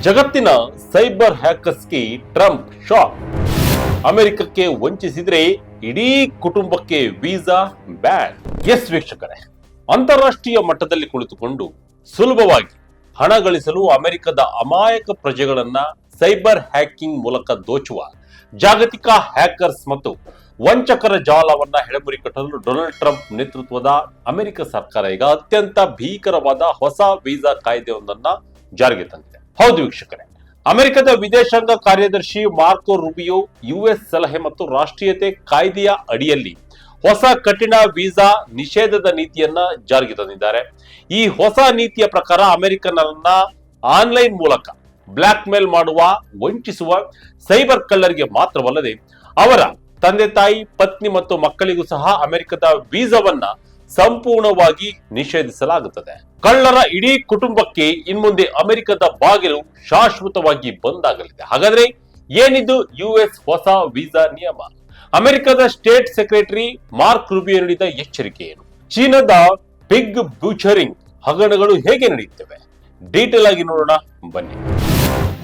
ಜಗತ್ತಿನ cyber ಹ್ಯಾಕರ್ಸ್ಗೆ Trump shock. ಅಮೆರಿಕಕ್ಕೆ ವಂಚಿಸಿದ್ರೆ ಇಡೀ ಕುಟುಂಬಕ್ಕೆ ವೀಸಾ ಬ್ಯಾನ್. ಎಸ್ ವೀಕ್ಷಕರೇ, ಅಂತಾರಾಷ್ಟ್ರೀಯ ಮಟ್ಟದಲ್ಲಿ ಕುಳಿತುಕೊಂಡು ಸುಲಭವಾಗಿ ಹಣ ಗಳಿಸಲು ಅಮೆರಿಕದ ಅಮಾಯಕ ಪ್ರಜೆಗಳನ್ನ ಸೈಬರ್ ಹ್ಯಾಕಿಂಗ್ ಮೂಲಕ ದೋಚುವ ಜಾಗತಿಕ ಹ್ಯಾಕರ್ಸ್ ಮತ್ತು ವಂಚಕರ ಜಾಲವನ್ನ ಹೆಡೆಮುರಿ ಕಟ್ಟಲು ಡೊನಾಲ್ಡ್ ಟ್ರಂಪ್ ನೇತೃತ್ವದ ಅಮೆರಿಕ ಸರ್ಕಾರ ಈಗ ಅತ್ಯಂತ ಭೀಕರವಾದ ಹೊಸ ವೀಸಾ ಕಾಯ್ದೆಯೊಂದನ್ನ ಜಾರಿಗೆ ತಂದಿದೆ. ಹೌದು ವೀಕ್ಷಕರೇ, ಅಮೆರಿಕದ ವಿದೇಶಾಂಗ ಕಾರ್ಯದರ್ಶಿ ಮಾರ್ಕೊ ರೂಬಿಯೋ ಯುಎಸ್ ಸಲಹೆ ಮತ್ತು ರಾಷ್ಟ್ರೀಯತೆ ಕಾಯ್ದೆಯ ಅಡಿಯಲ್ಲಿ ಹೊಸ ಕಠಿಣ ವೀಸಾ ನಿಷೇಧದ ನೀತಿಯನ್ನ ಜಾರಿಗೆ ತಂದಿದ್ದಾರೆ. ಈ ಹೊಸ ನೀತಿಯ ಪ್ರಕಾರ ಅಮೆರಿಕನನ್ನ ಆನ್ಲೈನ್ ಮೂಲಕ ಬ್ಲಾಕ್ ಮೇಲ್ ಮಾಡುವ, ವಂಚಿಸುವ ಸೈಬರ್ ಕಳ್ಳರಿಗೆ ಮಾತ್ರವಲ್ಲದೆ ಅವರ ತಂದೆ ತಾಯಿ, ಪತ್ನಿ ಮತ್ತು ಮಕ್ಕಳಿಗೂ ಸಹ ಅಮೆರಿಕದ ವೀಸಾವನ್ನ ಸಂಪೂರ್ಣವಾಗಿ ನಿಷೇಧಿಸಲಾಗುತ್ತದೆ. ಕಳ್ಳರ ಇಡೀ ಕುಟುಂಬಕ್ಕೆ ಇನ್ಮುಂದೆ ಅಮೆರಿಕದ ಬಾಗಿಲು ಶಾಶ್ವತವಾಗಿ ಬಂದಾಗಲಿದೆ. ಹಾಗಾದ್ರೆ ಏನಿದು ಯುಎಸ್ ಹೊಸ ವೀಸಾ ನಿಯಮ? ಅಮೆರಿಕದ ಸ್ಟೇಟ್ ಸೆಕ್ರೆಟರಿ ಮಾರ್ಕ್ ರೂಬಿಯೋ ನೀಡಿದ ಎಚ್ಚರಿಕೆ ಏನು? ಚೀನಾದ ಬಿಗ್ ಬುಚರಿಂಗ್ ಹಗರಣಗಳು ಹೇಗೆ ನಡೆಯುತ್ತವೆ? ಡೀಟೇಲ್ ಆಗಿ ನೋಡೋಣ ಬನ್ನಿ.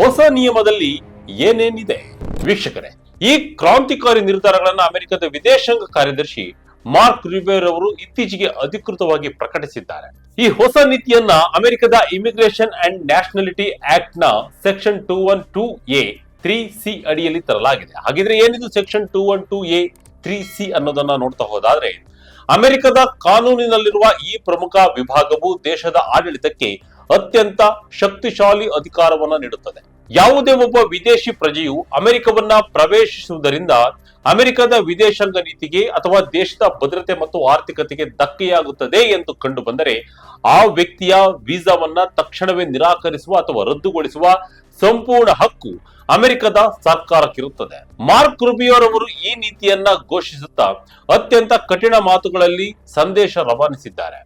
ಹೊಸ ನಿಯಮದಲ್ಲಿ ಏನೇನಿದೆ ವೀಕ್ಷಕರೇ? ಈ ಕ್ರಾಂತಿಕಾರಿ ನಿರ್ಧಾರಗಳನ್ನು ಅಮೆರಿಕದ ವಿದೇಶಾಂಗ ಕಾರ್ಯದರ್ಶಿ ಮಾರ್ಕ್ ರೂಬಿಯೋ ಅವರು ಇತ್ತೀಚೆಗೆ ಅಧಿಕೃತವಾಗಿ ಪ್ರಕಟಿಸಿದ್ದಾರೆ. ಈ ಹೊಸ ನೀತಿಯನ್ನ ಅಮೆರಿಕದ ಇಮಿಗ್ರೇಷನ್ ಅಂಡ್ ನ್ಯಾಷನಾಲಿಟಿ ಆಕ್ಟ್ ನ ಸೆಕ್ಷನ್ 212A 3C ಅಡಿಯಲ್ಲಿ ತರಲಾಗಿದೆ. ಹಾಗಿದ್ರೆ ಏನಿದು ಸೆಕ್ಷನ್ 212A 3C ಅನ್ನೋದನ್ನ ನೋಡ್ತಾ ಹೋದಾದ್ರೆ, ಅಮೆರಿಕದ ಕಾನೂನಿನಲ್ಲಿರುವ ಈ ಪ್ರಮುಖ ವಿಭಾಗವು ದೇಶದ ಆಡಳಿತಕ್ಕೆ ಅತ್ಯಂತ ಶಕ್ತಿಶಾಲಿ ಅಧಿಕಾರವನ್ನ ನೀಡುತ್ತದೆ. ಯಾವುದೇ ಒಬ್ಬ ವಿದೇಶಿ ಪ್ರಜೆಯು ಅಮೆರಿಕವನ್ನ ಪ್ರವೇಶಿಸುವುದರಿಂದ ಅಮೆರಿಕದ ವಿದೇಶಾಂಗ ನೀತಿಗೆ ಅಥವಾ ದೇಶದ ಭದ್ರತೆ ಮತ್ತು ಆರ್ಥಿಕತೆಗೆ ಧಕ್ಕೆಯಾಗುತ್ತದೆ ಎಂದು ಕಂಡು ಬಂದರೆ ಆ ವ್ಯಕ್ತಿಯ ವೀಸಾವನ್ನ ತಕ್ಷಣವೇ ನಿರಾಕರಿಸುವ ಅಥವಾ ರದ್ದುಗೊಳಿಸುವ ಸಂಪೂರ್ಣ ಹಕ್ಕು ಅಮೆರಿಕದ ಸರ್ಕಾರಕ್ಕಿರುತ್ತದೆ. ಮಾರ್ಕ್ ರೂಬಿಯೋ ಅವರು ಈ ನೀತಿಯನ್ನ ಘೋಷಿಸುತ್ತಾ ಅತ್ಯಂತ ಕಠಿಣ ಮಾತುಗಳಲ್ಲಿ ಸಂದೇಶ ರವಾನಿಸಿದ್ದಾರೆ.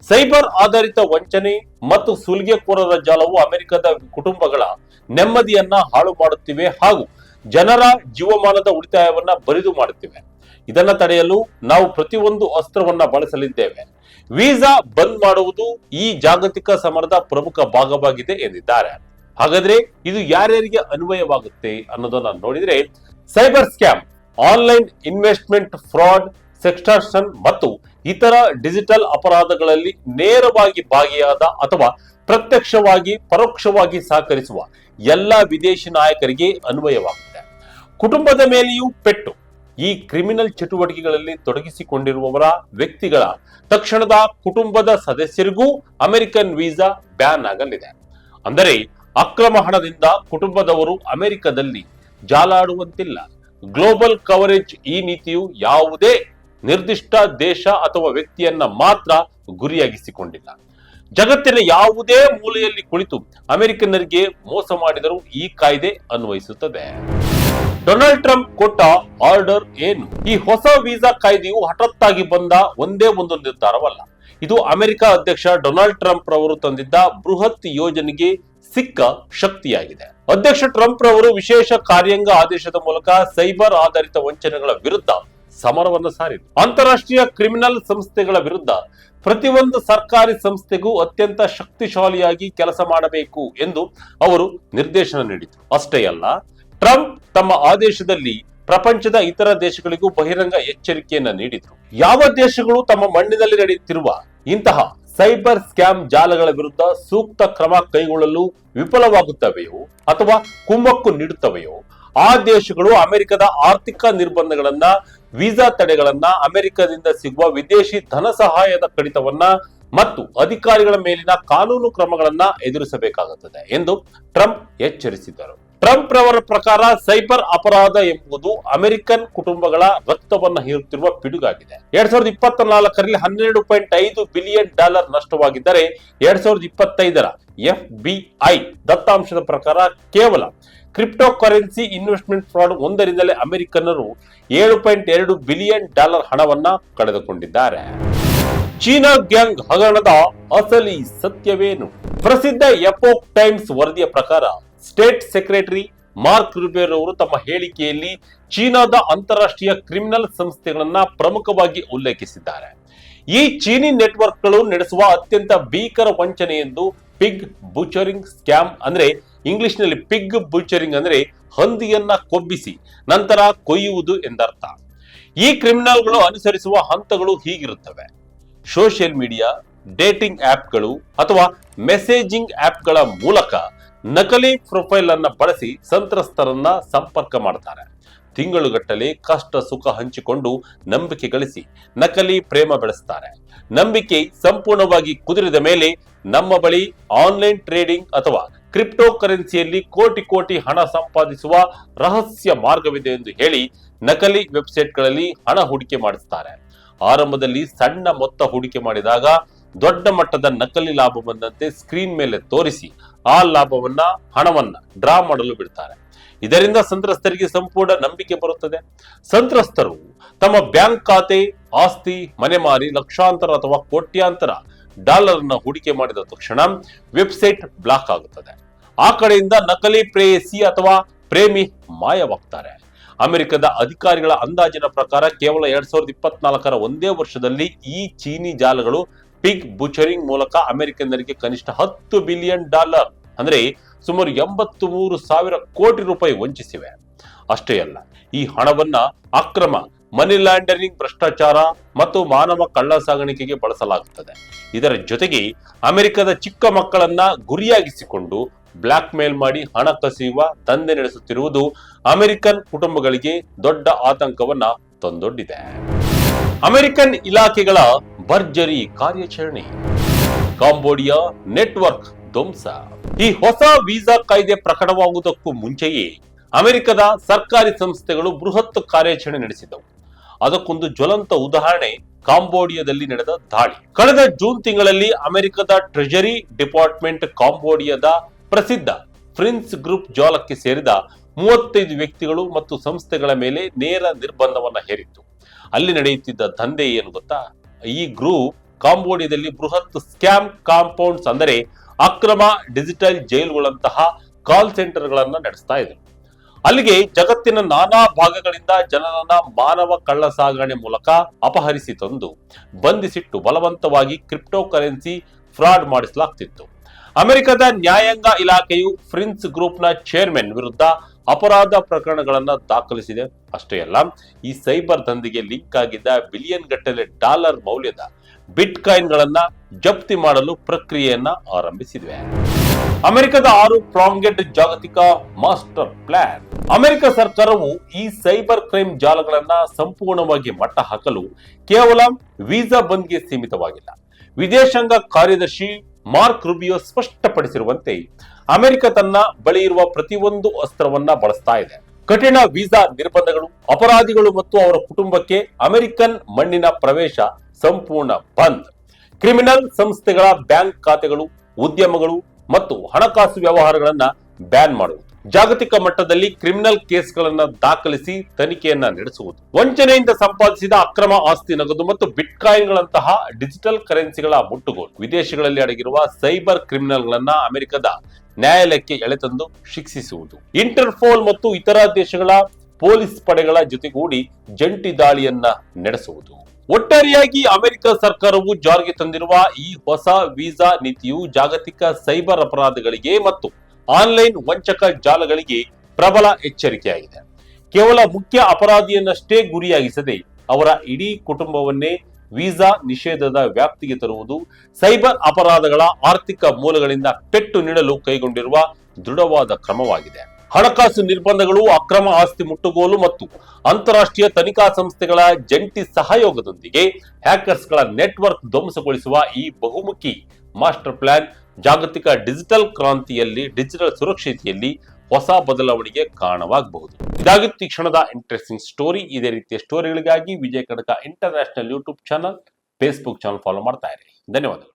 ಸೈಬರ್ ಆಧಾರಿತ ವಂಚನೆ ಮತ್ತು ಸುಲಿಗೆಕೋರರ ಜಾಲವು ಅಮೆರಿಕದ ಕುಟುಂಬಗಳ ನೆಮ್ಮದಿಯನ್ನ ಹಾಳು ಮಾಡುತ್ತಿವೆ ಹಾಗೂ ಜನರ ಜೀವಮಾನದ ಉಳಿತಾಯವನ್ನ ಬರಿದು ಮಾಡುತ್ತಿವೆ. ಇದನ್ನ ತಡೆಯಲು ನಾವು ಪ್ರತಿಯೊಂದು ಅಸ್ತ್ರವನ್ನ ಬಳಸಲಿದ್ದೇವೆ. ವೀಸಾ ಬಂದ್ ಮಾಡುವುದು ಈ ಜಾಗತಿಕ ಸಮರದ ಪ್ರಮುಖ ಭಾಗವಾಗಿದೆ ಎಂದಿದ್ದಾರೆ. ಹಾಗಾದ್ರೆ ಇದು ಯಾರ್ಯಾರಿಗೆ ಅನ್ವಯವಾಗುತ್ತೆ ಅನ್ನೋದನ್ನ ನೋಡಿದ್ರೆ, cyber scam, online investment fraud, sextortion ಮತ್ತು ಇತರ ಡಿಜಿಟಲ್ ಅಪರಾಧಗಳಲ್ಲಿ ನೇರವಾಗಿ ಭಾಗಿಯಾದ ಅಥವಾ ಪ್ರತ್ಯಕ್ಷವಾಗಿ ಪರೋಕ್ಷವಾಗಿ ಸಹಕರಿಸುವ ಎಲ್ಲಾ ವಿದೇಶಿ ನಾಯಕರಿಗೆ ಅನ್ವಯವಾಗುತ್ತೆ. ಕುಟುಂಬದ ಮೇಲೆಯೂ ಪೆಟ್ಟು. ಈ ಕ್ರಿಮಿನಲ್ ಚಟುವಟಿಕೆಗಳಲ್ಲಿ ತೊಡಗಿಸಿಕೊಂಡಿರುವವರ ವ್ಯಕ್ತಿಗಳ ತಕ್ಷಣದ ಕುಟುಂಬದ ಸದಸ್ಯರಿಗೂ ಅಮೆರಿಕನ್ ವೀಸಾ ಬ್ಯಾನ್ ಆಗಲಿದೆ. ಅಂದರೆ ಅಕ್ರಮ ಹಣದಿಂದ ಕುಟುಂಬದವರು ಅಮೆರಿಕದಲ್ಲಿ ಜಾಲಾಡುವಂತಿಲ್ಲ. Global coverage. ಈ ನೀತಿಯು ಯಾವುದೇ ನಿರ್ದಿಷ್ಟ ದೇಶ ಅಥವಾ ವ್ಯಕ್ತಿಯನ್ನ ಮಾತ್ರ ಗುರಿಯಾಗಿಸಿಕೊಂಡಿಲ್ಲ. ಜಗತ್ತಿನ ಯಾವುದೇ ಮೂಲೆಯಲ್ಲಿ ಕುಳಿತು ಅಮೆರಿಕನ್ನರಿಗೆ ಮೋಸ ಮಾಡಿದರೂ ಈ ಕಾಯ್ದೆ ಅನ್ವಯಿಸುತ್ತದೆ. ಡೊನಾಲ್ಡ್ ಟ್ರಂಪ್ ಕೊಟ್ಟ ಆರ್ಡರ್ ಏನು? ಈ ಹೊಸ ವೀಸಾ ಕಾಯ್ದೆಯು ಹಠಾತ್ತಾಗಿ ಬಂದ ಒಂದೇ ಒಂದು ನಿರ್ಧಾರವಲ್ಲ. ಇದು ಅಮೆರಿಕ ಅಧ್ಯಕ್ಷ ಡೊನಾಲ್ಡ್ ಟ್ರಂಪ್ ರವರು ತಂದಿದ್ದ ಬೃಹತ್ ಯೋಜನೆಗೆ ಸಿಕ್ಕ ಶಕ್ತಿಯಾಗಿದೆ. ಅಧ್ಯಕ್ಷ ಟ್ರಂಪ್ ರವರು ವಿಶೇಷ ಕಾರ್ಯಾಂಗ ಆದೇಶದ ಮೂಲಕ ಸೈಬರ್ ಆಧಾರಿತ ವಂಚನೆಗಳ ವಿರುದ್ಧ ಸಮರವನ್ನು ಸಾರಿದರು. ಅಂತಾರಾಷ್ಟ್ರೀಯ ಕ್ರಿಮಿನಲ್ ಸಂಸ್ಥೆಗಳ ವಿರುದ್ಧ ಪ್ರತಿಯೊಂದು ಸರ್ಕಾರಿ ಸಂಸ್ಥೆಗೂ ಅತ್ಯಂತ ಶಕ್ತಿಶಾಲಿಯಾಗಿ ಕೆಲಸ ಮಾಡಬೇಕು ಎಂದು ಅವರು ನಿರ್ದೇಶನ ನೀಡಿದರು. ಅಷ್ಟೇ ಅಲ್ಲ, ಟ್ರಂಪ್ ತಮ್ಮ ಆದೇಶದಲ್ಲಿ ಪ್ರಪಂಚದ ಇತರ ದೇಶಗಳಿಗೂ ಬಹಿರಂಗ ಎಚ್ಚರಿಕೆಯನ್ನ ನೀಡಿದರು. ಯಾವ ದೇಶಗಳು ತಮ್ಮ ಮಣ್ಣಿನಲ್ಲಿ ನಡೆಯುತ್ತಿರುವ ಇಂತಹ ಸೈಬರ್ ಸ್ಕ್ಯಾಮ್ ಜಾಲಗಳ ವಿರುದ್ಧ ಸೂಕ್ತ ಕ್ರಮ ಕೈಗೊಳ್ಳಲು ವಿಫಲವಾಗುತ್ತವೆಯೋ ಅಥವಾ ಕುಮ್ಮಕ್ಕು ನೀಡುತ್ತವೆಯೋ ಆ ದೇಶಗಳು ಅಮೆರಿಕದ ಆರ್ಥಿಕ ನಿರ್ಬಂಧಗಳನ್ನ, ವೀಸಾ ತಡೆಗಳನ್ನ, ಅಮೆರಿಕದಿಂದ ಸಿಗುವ ವಿದೇಶಿ ಧನ ಸಹಾಯದ ಕಡಿತವನ್ನ ಮತ್ತು ಅಧಿಕಾರಿಗಳ ಮೇಲಿನ ಕಾನೂನು ಕ್ರಮಗಳನ್ನ ಎದುರಿಸಬೇಕಾಗುತ್ತದೆ ಎಂದು ಟ್ರಂಪ್ ಎಚ್ಚರಿಸಿದರು. ಟ್ರಂಪ್ ರವರ ಪ್ರಕಾರ ಸೈಬರ್ ಅಪರಾಧ ಎಂಬುದು ಅಮೆರಿಕನ್ ಕುಟುಂಬಗಳ ರಕ್ತವನ್ನ ಹೀರುತ್ತಿರುವ ಪಿಡುಗಾಗಿದೆ. 2024ರಲ್ಲಿ $12.5 ಬಿಲಿಯನ್ ನಷ್ಟವಾಗಿದ್ದರೆ 2025ರ FBI ದತ್ತಾಂಶದ ಪ್ರಕಾರ ಕೇವಲ ಕ್ರಿಪ್ಟೋ ಕರೆನ್ಸಿ ಇನ್ವೆಸ್ಟ್ಮೆಂಟ್ ಫ್ರಾಡ್ ಒಂದರಿಂದಲೇ ಅಮೆರಿಕನ್ನರು $7.2 ಬಿಲಿಯನ್ ಹಣವನ್ನ ಕಳೆದುಕೊಂಡಿದ್ದಾರೆ. ಚೀನಾ ಗ್ಯಾಂಗ್ ಹಗರಣದ ಅಸಲಿ ಸತ್ಯವೇನು? ಪ್ರಸಿದ್ಧ ಎಪೋಕ್ ಟೈಮ್ಸ್ ವರದಿಯ ಪ್ರಕಾರ ಸ್ಟೇಟ್ ಸೆಕ್ರೆಟರಿ ಮಾರ್ಕ್ ರೂಬಿಯೋ ಅವರು ತಮ್ಮ ಹೇಳಿಕೆಯಲ್ಲಿ ಚೀನಾದ ಅಂತಾರಾಷ್ಟ್ರೀಯ ಕ್ರಿಮಿನಲ್ ಸಂಸ್ಥೆಗಳನ್ನ ಪ್ರಮುಖವಾಗಿ ಉಲ್ಲೇಖಿಸಿದ್ದಾರೆ. ಈ ಚೀನಿ ನೆಟ್ವರ್ಕ್ಗಳು ನಡೆಸುವ ಅತ್ಯಂತ ಭೀಕರ ವಂಚನೆ ಎಂದು ಬಿಗ್ ಬುಚರಿಂಗ್ ಸ್ಕ್ಯಾಮ್ ಅಂದ್ರೆ ಇಂಗ್ಲಿಷ್ನಲ್ಲಿ ಪಿಗ್ ಬುಚರಿಂಗ್ ಅಂದ್ರೆ ಹಂದಿಯನ್ನ ಕೊಬ್ಬಿಸಿ ನಂತರ ಕೊಯ್ಯುವುದು ಎಂದರ್ಥ. ಈ ಕ್ರಿಮಿನಲ್ಗಳು ಅನುಸರಿಸುವ ಹಂತಗಳು ಹೀಗಿರುತ್ತವೆ: ಸೋಷಿಯಲ್ ಮೀಡಿಯಾ, ಡೇಟಿಂಗ್ ಆಪ್ಗಳು ಅಥವಾ ಮೆಸೇಜಿಂಗ್ ಆಪ್ಗಳ ಮೂಲಕ ನಕಲಿ ಪ್ರೊಫೈಲ್ ಅನ್ನ ಬಳಸಿ ಸಂತ್ರಸ್ತರನ್ನ ಸಂಪರ್ಕ ಮಾಡ್ತಾರೆ. ತಿಂಗಳುಗಟ್ಟಲೆ ಕಷ್ಟ ಸುಖ ಹಂಚಿಕೊಂಡು ನಂಬಿಕೆ ಗಳಿಸಿ ನಕಲಿ ಪ್ರೇಮ ಬೆಳೆಸ್ತಾರೆ. ನಂಬಿಕೆ ಸಂಪೂರ್ಣವಾಗಿ ಕುದುರಿದ ಮೇಲೆ ನಮ್ಮ ಬಳಿ ಆನ್ಲೈನ್ ಟ್ರೇಡಿಂಗ್ ಅಥವಾ ಕ್ರಿಪ್ಟೋ ಕರೆನ್ಸಿಯಲ್ಲಿ ಕೋಟಿ ಕೋಟಿ ಹಣ ಸಂಪಾದಿಸುವ ರಹಸ್ಯ ಮಾರ್ಗವಿದೆ ಎಂದು ಹೇಳಿ ನಕಲಿ ವೆಬ್ಸೈಟ್ಗಳಲ್ಲಿ ಹಣ ಹೂಡಿಕೆ ಮಾಡಿಸ್ತಾರೆ. ಆರಂಭದಲ್ಲಿ ಸಣ್ಣ ಮೊತ್ತ ಹೂಡಿಕೆ ಮಾಡಿದಾಗ ದೊಡ್ಡ ಮಟ್ಟದ ನಕಲಿ ಲಾಭ ಬಂದಂತೆ ಸ್ಕ್ರೀನ್ ಮೇಲೆ ತೋರಿಸಿ ಆ ಹಣವನ್ನ ಡ್ರಾ ಮಾಡಲು ಬಿಡ್ತಾರೆ. ಇದರಿಂದ ಸಂತ್ರಸ್ತರಿಗೆ ಸಂಪೂರ್ಣ ನಂಬಿಕೆ ಬರುತ್ತದೆ. ಸಂತ್ರಸ್ತರು ತಮ್ಮ ಬ್ಯಾಂಕ್ ಖಾತೆ, ಆಸ್ತಿ, ಮನೆ ಮಾರಿ ಲಕ್ಷಾಂತರ ಅಥವಾ ಕೋಟ್ಯಾಂತರ ಡಾಲರ್ ನ ಹೂಡಿಕೆ ಮಾಡಿದ ತಕ್ಷಣ ವೆಬ್ಸೈಟ್ ಬ್ಲಾಕ್ ಆಗುತ್ತದೆ. ಆ ಕಡೆಯಿಂದ ನಕಲಿ ಪ್ರೇಯಸಿ ಅಥವಾ ಪ್ರೇಮಿ ಮಾಯವಾಗ್ತಾರೆ. ಅಮೆರಿಕದ ಅಧಿಕಾರಿಗಳ ಅಂದಾಜಿನ ಪ್ರಕಾರ ಕೇವಲ 2024ರ ಒಂದೇ ವರ್ಷದಲ್ಲಿ ಈ ಚೀನಿ ಜಾಲಗಳು ಪಿಗ್ ಬುಚರಿಂಗ್ ಮೂಲಕ ಅಮೆರಿಕನ್ನರಿಗೆ ಕನಿಷ್ಠ $10 ಬಿಲಿಯನ್ ಅಂದ್ರೆ ಸುಮಾರು 83,000 ಕೋಟಿ ರೂಪಾಯಿ ವಂಚಿಸಿವೆ. ಅಷ್ಟೇ ಅಲ್ಲ, ಈ ಹಣವನ್ನ ಅಕ್ರಮ ಮನಿ ಲಾಂಡರಿಂಗ್, ಭ್ರಷ್ಟಾಚಾರ ಮತ್ತು ಮಾನವ ಕಳ್ಳ ಸಾಗಾಣಿಕೆಗೆ ಬಳಸಲಾಗುತ್ತದೆ. ಇದರ ಜೊತೆಗೆ ಅಮೆರಿಕದ ಚಿಕ್ಕ ಮಕ್ಕಳನ್ನ ಗುರಿಯಾಗಿಸಿಕೊಂಡು ಬ್ಲಾಕ್ ಮೇಲ್ ಮಾಡಿ ಹಣ ಕಸಿಯುವ ದಂಧೆ ನಡೆಸುತ್ತಿರುವುದು ಅಮೆರಿಕನ್ ಕುಟುಂಬಗಳಿಗೆ ದೊಡ್ಡ ಆತಂಕವನ್ನ ತಂದೊಡ್ಡಿದೆ. ಅಮೆರಿಕನ್ ಇಲಾಖೆಗಳ ಭರ್ಜರಿ ಕಾರ್ಯಾಚರಣೆ, ಕಾಂಬೋಡಿಯಾ ನೆಟ್ವರ್ಕ್ ಧ್ವಂಸ. ಈ ಹೊಸ ವೀಸಾ ಕಾಯ್ದೆ ಪ್ರಕಟವಾಗುವುದಕ್ಕೂ ಮುಂಚೆಯೇ ಅಮೆರಿಕದ ಸರ್ಕಾರಿ ಸಂಸ್ಥೆಗಳು ಬೃಹತ್ ಕಾರ್ಯಾಚರಣೆ ನಡೆಸಿದವು. ಅದಕ್ಕೊಂದು ಜ್ವಲಂತ ಉದಾಹರಣೆ ಕಾಂಬೋಡಿಯಾದಲ್ಲಿ ನಡೆದ ದಾಳಿ. ಕಳೆದ ಜೂನ್ ತಿಂಗಳಲ್ಲಿ ಅಮೆರಿಕದ ಟ್ರೆಜರಿ ಡಿಪಾರ್ಟ್ಮೆಂಟ್ ಕಾಂಬೋಡಿಯಾದ ಪ್ರಸಿದ್ಧ ಫ್ರಿನ್ಸ್ ಗ್ರೂಪ್ ಜಾಲಕ್ಕೆ ಸೇರಿದ 35 ವ್ಯಕ್ತಿಗಳು ಮತ್ತು ಸಂಸ್ಥೆಗಳ ಮೇಲೆ ನೇರ ನಿರ್ಬಂಧವನ್ನ ಹೇರಿತ್ತು. ಅಲ್ಲಿ ನಡೆಯುತ್ತಿದ್ದ ದಂಧೆ ಏನು ಗೊತ್ತಾ? ಈ ಗ್ರೂಪ್ ಕಾಂಬೋಡಿಯಾದಲ್ಲಿ ಬೃಹತ್ ಸ್ಕ್ಯಾಮ್ ಕಾಂಪೌಂಡ್ಸ್ ಅಂದರೆ ಅಕ್ರಮ ಡಿಜಿಟಲ್ ಜೈಲುಗಳಂತಹ ಕಾಲ್ ಸೆಂಟರ್ಗಳನ್ನ ನಡೆಸ್ತಾ ಇದ್ರು. ಅಲ್ಲಿಗೆ ಜಗತ್ತಿನ ನಾನಾ ಭಾಗಗಳಿಂದ ಜನರನ್ನ ಮಾನವ ಕಳ್ಳ ಸಾಗಣೆ ಮೂಲಕ ಅಪಹರಿಸಿ ತಂದು ಬಂಧಿಸಿಟ್ಟು ಬಲವಂತವಾಗಿ ಕ್ರಿಪ್ಟೋ ಕರೆನ್ಸಿ ಫ್ರಾಡ್ ಮಾಡಿಸಲಾಗ್ತಿತ್ತು. ಅಮೆರಿಕದ ನ್ಯಾಯಾಂಗ ಇಲಾಖೆಯು ಫ್ರಿನ್ಸ್ ಗ್ರೂಪ್ನ ಚೇರ್ಮನ್ ವಿರುದ್ಧ ಅಪರಾಧ ಪ್ರಕರಣಗಳನ್ನ ದಾಖಲಿಸಿದೆ. ಅಷ್ಟೇ ಅಲ್ಲ, ಈ ಸೈಬರ್ ದಂಧೆಗೆ ಲಿಂಕ್ ಆಗಿದ್ದ ಬಿಲಿಯನ್ ಗಟ್ಟಲೆ ಡಾಲರ್ ಮೌಲ್ಯದ ಬಿಟ್ ಕಾಯಿನ್ ಗಳನ್ನ ಜಪ್ತಿ ಮಾಡಲು ಪ್ರಕ್ರಿಯೆಯನ್ನ ಆರಂಭಿಸಿವೆ. ಅಮೆರಿಕದ 6 ಪ್ರಾಂಗೆಡ್ ಜಾಗತಿಕ ಮಾಸ್ಟರ್ ಪ್ಲಾನ್. ಅಮೆರಿಕ ಸರ್ಕಾರವು ಈ ಸೈಬರ್ ಕ್ರೈಮ್ ಜಾಲಗಳನ್ನ ಸಂಪೂರ್ಣವಾಗಿ ಮಟ್ಟ ಹಾಕಲು ಕೇವಲ ವೀಸಾ ಬಂದ್ಗೆ ಸೀಮಿತವಾಗಿಲ್ಲ. ವಿದೇಶಾಂಗ ಕಾರ್ಯದರ್ಶಿ ಮಾರ್ಕ್ ರೂಬಿಯೋ ಸ್ಪಷ್ಟಪಡಿಸಿರುವಂತೆ ಅಮೆರಿಕ ತನ್ನ ಬಳಿ ಇರುವ ಪ್ರತಿಯೊಂದು ಅಸ್ತ್ರವನ್ನ ಬಳಸ್ತಾ ಇದೆ. ಕಠಿಣ ವೀಸಾ ನಿರ್ಬಂಧಗಳು, ಅಪರಾಧಿಗಳು ಮತ್ತು ಅವರ ಕುಟುಂಬಕ್ಕೆ ಅಮೆರಿಕನ್ ಮಣ್ಣಿನ ಪ್ರವೇಶ ಸಂಪೂರ್ಣ ಬಂದ್, ಕ್ರಿಮಿನಲ್ ಸಂಸ್ಥೆಗಳ ಬ್ಯಾಂಕ್ ಖಾತೆಗಳು, ಉದ್ಯಮಗಳು ಮತ್ತು ಹಣಕಾಸು ವ್ಯವಹಾರಗಳನ್ನ ಬ್ಯಾನ್ ಮಾಡುವುದು, ಜಾಗತಿಕ ಮಟ್ಟದಲ್ಲಿ ಕ್ರಿಮಿನಲ್ ಕೇಸ್ಗಳನ್ನ ದಾಖಲಿಸಿ ತನಿಖೆಯನ್ನ ನಡೆಸುವುದು, ವಂಚನೆಯಿಂದ ಸಂಪಾದಿಸಿದ ಅಕ್ರಮ ಆಸ್ತಿ, ನಗದು ಮತ್ತು ಬಿಟ್ಕಾಯಿನ್ ಗಳಂತಹ ಡಿಜಿಟಲ್ ಕರೆನ್ಸಿಗಳ ಮುಟ್ಟುಗೋಲು, ವಿದೇಶಗಳಲ್ಲಿ ಅಡಗಿರುವ ಸೈಬರ್ ಕ್ರಿಮಿನಲ್ಗಳನ್ನ ಅಮೆರಿಕದ ನ್ಯಾಯಾಲಯಕ್ಕೆ ಎಳೆತಂದು ಶಿಕ್ಷಿಸುವುದು, ಇಂಟರ್ಪೋಲ್ ಮತ್ತು ಇತರ ದೇಶಗಳ ಪೊಲೀಸ್ ಪಡೆಗಳ ಜೊತೆಗೂಡಿ ಜಂಟಿ ದಾಳಿಯನ್ನ ನಡೆಸುವುದು. ಒಟ್ಟಾರೆಯಾಗಿ ಅಮೆರಿಕ ಸರ್ಕಾರವು ಜಾರಿಗೆ ತಂದಿರುವ ಈ ಹೊಸ ವೀಸಾ ನೀತಿಯು ಜಾಗತಿಕ ಸೈಬರ್ ಅಪರಾಧಗಳಿಗೆ ಮತ್ತು ಆನ್ಲೈನ್ ವಂಚಕ ಜಾಲಗಳಿಗೆ ಪ್ರಬಲ ಎಚ್ಚರಿಕೆಯಾಗಿದೆ. ಕೇವಲ ಮುಖ್ಯ ಅಪರಾಧಿಯನ್ನಷ್ಟೇ ಗುರಿಯಾಗಿಸದೆ ಅವರ ಇಡೀ ಕುಟುಂಬವನ್ನೇ ವೀಸಾ ನಿಷೇಧದ ವ್ಯಾಪ್ತಿಗೆ ತರುವುದು ಸೈಬರ್ ಅಪರಾಧಗಳ ಆರ್ಥಿಕ ಮೂಲಗಳಿಂದ ಪೆಟ್ಟು ನೀಡಲು ಕೈಗೊಂಡಿರುವ ದೃಢವಾದ ಕ್ರಮವಾಗಿದೆ. ಹಣಕಾಸು ನಿರ್ಬಂಧಗಳು, ಅಕ್ರಮ ಆಸ್ತಿ ಮುಟ್ಟುಗೋಲು ಮತ್ತು ಅಂತಾರಾಷ್ಟ್ರೀಯ ತನಿಖಾ ಸಂಸ್ಥೆಗಳ ಜಂಟಿ ಸಹಯೋಗದೊಂದಿಗೆ ಹ್ಯಾಕರ್ಸ್ಗಳ ನೆಟ್ವರ್ಕ್ ಧ್ವಂಸಗೊಳಿಸುವ ಈ ಬಹುಮುಖಿ ಮಾಸ್ಟರ್ ಪ್ಲಾನ್ ಜಾಗತಿಕ ಡಿಜಿಟಲ್ ಕ್ರಾಂತಿಯಲ್ಲಿ, ಡಿಜಿಟಲ್ ಸುರಕ್ಷತೆಯಲ್ಲಿ ಹೊಸ ಬದಲಾವಣೆಗೆ ಕಾರಣವಾಗಬಹುದು. ಇದಾಗಿತ್ತು ಈ ಕ್ಷಣದ ಇಂಟ್ರೆಸ್ಟಿಂಗ್ ಸ್ಟೋರಿ. ಇದೇ ರೀತಿಯ ಸ್ಟೋರಿಗಳಿಗಾಗಿ ವಿಜಯ್ ಕನಕ International YouTube channel, Facebook channel follow ಮಾಡ್ತಾ ಇರಿ. ಧನ್ಯವಾದಗಳು.